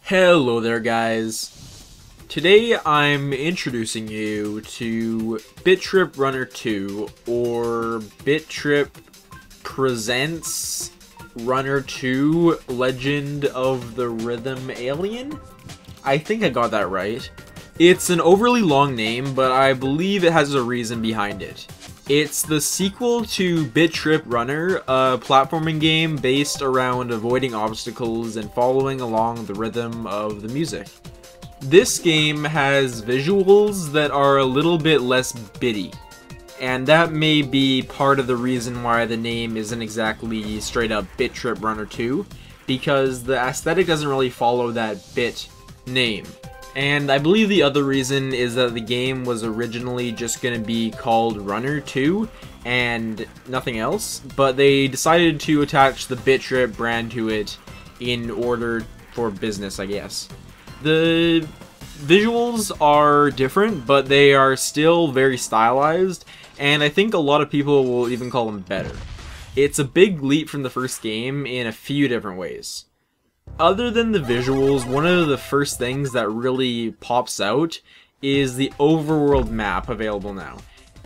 Hello there, guys. Today I'm introducing you to Bit.Trip Runner2, or Bit.Trip presents Runner2 Legend of the Rhythm Alien? I think I got that right. It's an overly long name, but I believe it has a reason behind it. It's the sequel to Bit.Trip Runner, a platforming game based around avoiding obstacles and following along the rhythm of the music. This game has visuals that are a little bit less bitty, and that may be part of the reason why the name isn't exactly straight up Bit.Trip Runner 2, because the aesthetic doesn't really follow that bit name. And I believe the other reason is that the game was originally just going to be called Runner2 and nothing else, but they decided to attach the Bit.Trip brand to it in order for business, I guess. The visuals are different, but they are still very stylized, and I think a lot of people will even call them better. It's a big leap from the first game in a few different ways. Other than the visuals, one of the first things that really pops out is the overworld map available now.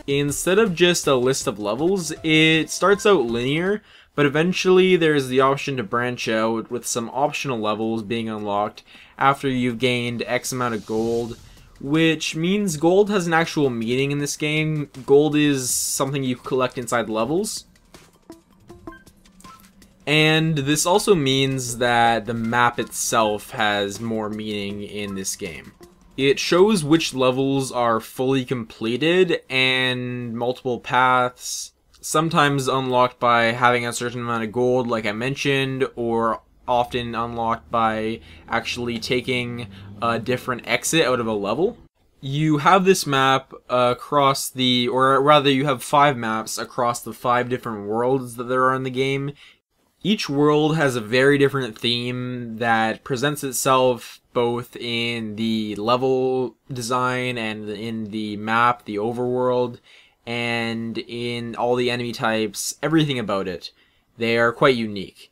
Instead of just a list of levels, it starts out linear, but eventually there's the option to branch out, with some optional levels being unlocked after you've gained X amount of gold, which means gold has an actual meaning in this game. Gold is something you collect inside levels. And this also means that the map itself has more meaning in this game. It shows which levels are fully completed and multiple paths, sometimes unlocked by having a certain amount of gold like I mentioned, or often unlocked by actually taking a different exit out of a level. You have this map across the, or rather you have 5 maps across the 5 different worlds that there are in the game. Each world has a very different theme that presents itself both in the level design and in the map, the overworld, and in all the enemy types, everything about it. They are quite unique.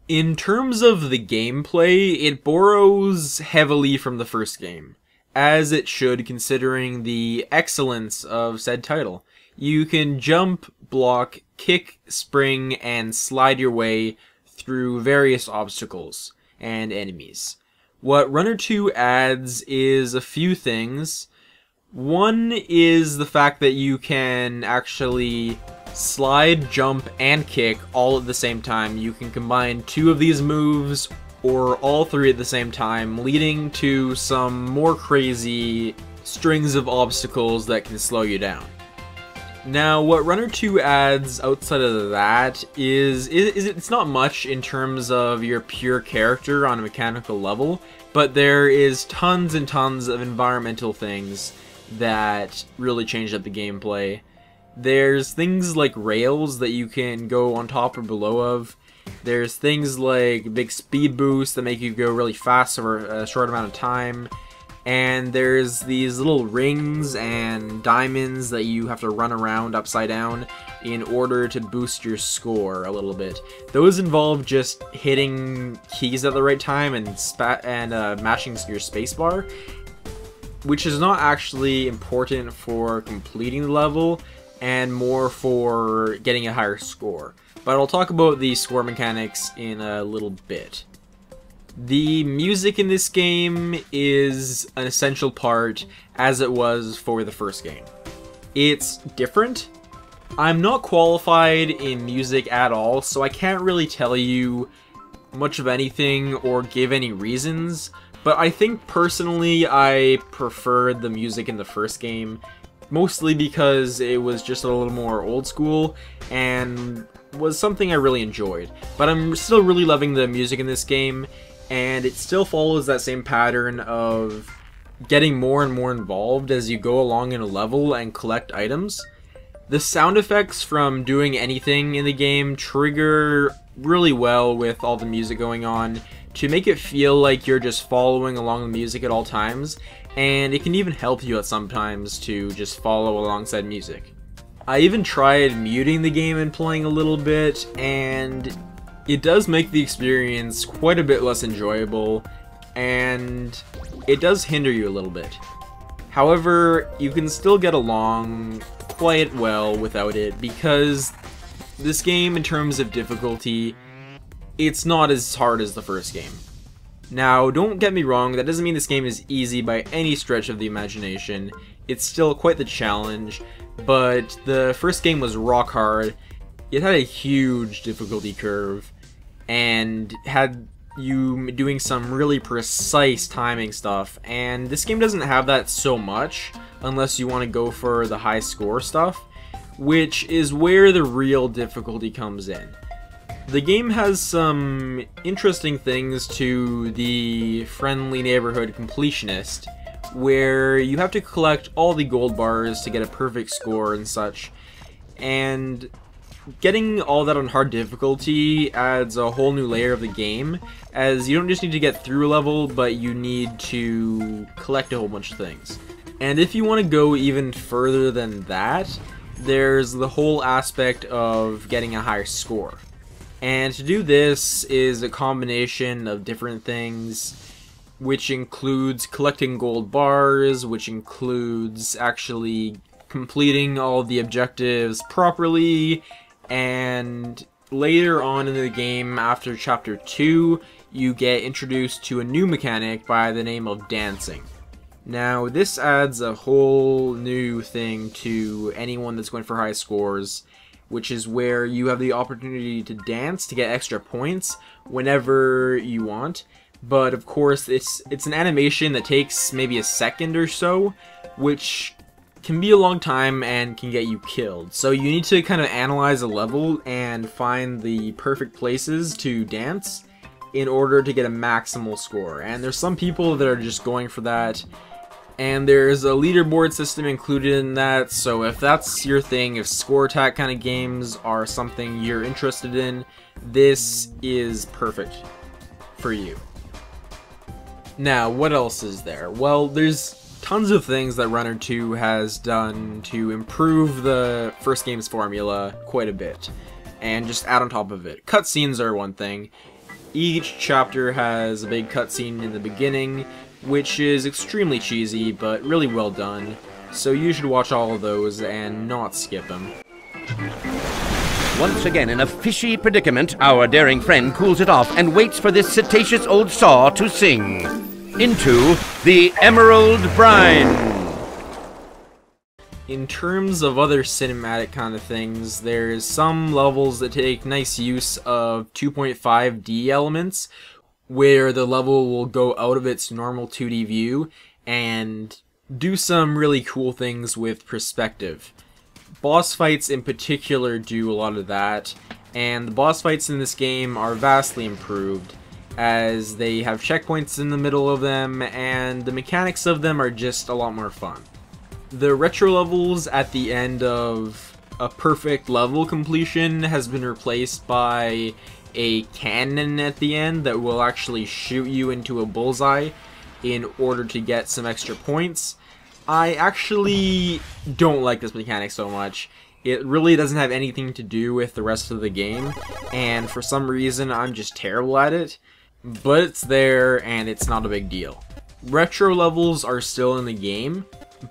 In terms of the gameplay, it borrows heavily from the first game, as it should considering the excellence of said title. You can jump, block, kick, spring, and slide your way through various obstacles and enemies. What Runner2 adds is a few things. One is the fact that you can actually slide, jump, and kick all at the same time. You can combine 2 of these moves or all 3 at the same time, leading to some more crazy strings of obstacles that can slow you down. Now, what Runner2 adds outside of that is it's not much in terms of your pure character on a mechanical level, but there is tons and tons of environmental things that really change up the gameplay. There's things like rails that you can go on top or below of. There's things like big speed boosts that make you go really fast over a short amount of time. And there's these little rings and diamonds that you have to run around upside down in order to boost your score a little bit. Those involve just hitting keys at the right time and mashing your spacebar, which is not actually important for completing the level and more for getting a higher score. But I'll talk about the score mechanics in a little bit. The music in this game is an essential part, as it was for the first game. It's different. I'm not qualified in music at all, so I can't really tell you much of anything or give any reasons, but I think personally I preferred the music in the first game, mostly because it was just a little more old school and was something I really enjoyed. But I'm still really loving the music in this game, and it still follows that same pattern of getting more and more involved as you go along in a level and collect items. The sound effects from doing anything in the game trigger really well with all the music going on to make it feel like you're just following along the music at all times, and it can even help you at sometimes to just follow alongside music. I even tried muting the game and playing a little bit, and it does make the experience quite a bit less enjoyable, and it does hinder you a little bit. However, you can still get along quite well without it, because this game, in terms of difficulty, it's not as hard as the first game. Now, don't get me wrong, that doesn't mean this game is easy by any stretch of the imagination. It's still quite the challenge, but the first game was rock hard. It had a huge difficulty curve, and had you doing some really precise timing stuff, and this game doesn't have that so much unless you want to go for the high score stuff, which is where the real difficulty comes in. The game has some interesting things to the friendly neighborhood completionist, where you have to collect all the gold bars to get a perfect score and such, and getting all that on hard difficulty adds a whole new layer of the game, as you don't just need to get through a level, but you need to collect a whole bunch of things. And if you want to go even further than that, there's the whole aspect of getting a higher score. And to do this is a combination of different things, which includes collecting gold bars, which includes actually completing all the objectives properly, and later on in the game, after Chapter 2, you get introduced to a new mechanic by the name of dancing. Now, this adds a whole new thing to anyone that's going for high scores, which is where you have the opportunity to dance to get extra points whenever you want. But of course, it's an animation that takes maybe a second or so, which can be a long time and can get you killed. So you need to kind of analyze a level and find the perfect places to dance in order to get a maximal score. And there's some people that are just going for that, and there's a leaderboard system included in that, so if that's your thing, if score attack kind of games are something you're interested in, this is perfect for you. Now, what else is there? Well, there's tons of things that Runner2 has done to improve the first game's formula quite a bit, and just add on top of it. Cutscenes are one thing. Each chapter has a big cutscene in the beginning, which is extremely cheesy, but really well done, so you should watch all of those and not skip them. Once again in a fishy predicament, our daring friend cools it off and waits for this cetaceous old saw to sing into the Emerald Brine. In terms of other cinematic kind of things, there's some levels that take nice use of 2.5D elements, where the level will go out of its normal 2D view and do some really cool things with perspective. Boss fights in particular do a lot of that, and the boss fights in this game are vastly improved, as they have checkpoints in the middle of them, and the mechanics of them are just a lot more fun. The retro levels at the end of a perfect level completion has been replaced by a cannon at the end that will actually shoot you into a bullseye in order to get some extra points. I actually don't like this mechanic so much. It really doesn't have anything to do with the rest of the game, and for some reason I'm just terrible at it, but it's there and it's not a big deal. Retro levels are still in the game,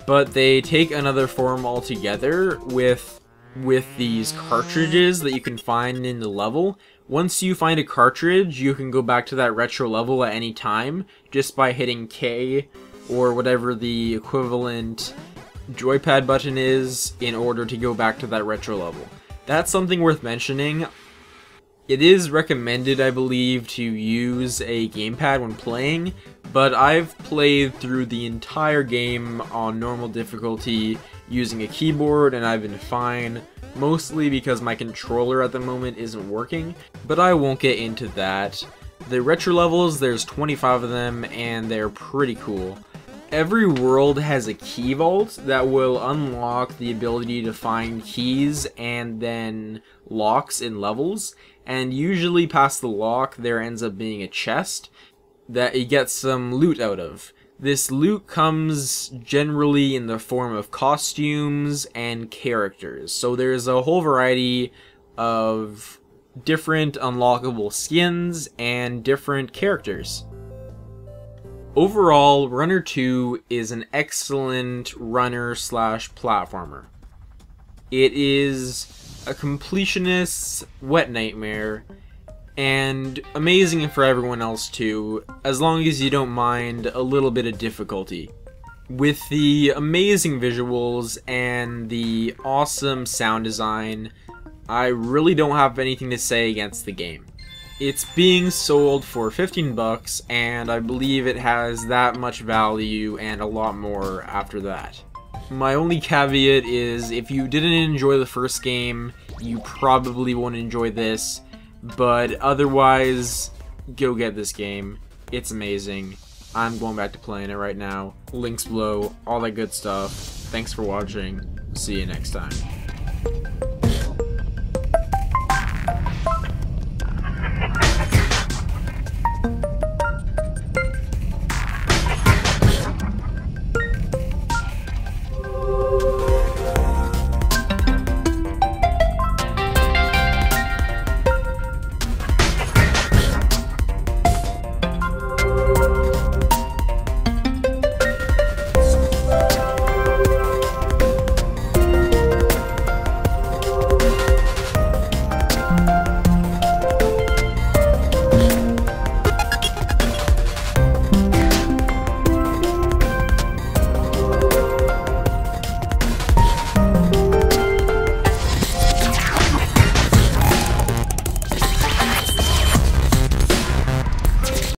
but they take another form altogether with these cartridges that you can find in the level. Once you find a cartridge, you can go back to that retro level at any time just by hitting K or whatever the equivalent joypad button is in order to go back to that retro level. That's something worth mentioning. It is recommended, I believe, to use a gamepad when playing, but I've played through the entire game on normal difficulty using a keyboard and I've been fine, mostly because my controller at the moment isn't working, but I won't get into that. The retro levels, there's 25 of them and they're pretty cool. Every world has a key vault that will unlock the ability to find keys and then locks in levels, and usually past the lock there ends up being a chest that you get some loot out of. This loot comes generally in the form of costumes and characters, so there's a whole variety of different unlockable skins and different characters. Overall, Runner 2 is an excellent runner/platformer. It is a completionist's wet nightmare, and amazing for everyone else too, as long as you don't mind a little bit of difficulty. With the amazing visuals and the awesome sound design, I really don't have anything to say against the game. It's being sold for 15 bucks, and I believe it has that much value and a lot more after that. My only caveat is, if you didn't enjoy the first game, you probably won't enjoy this, but otherwise, go get this game. It's amazing. I'm going back to playing it right now. Links below, all that good stuff. Thanks for watching. See you next time.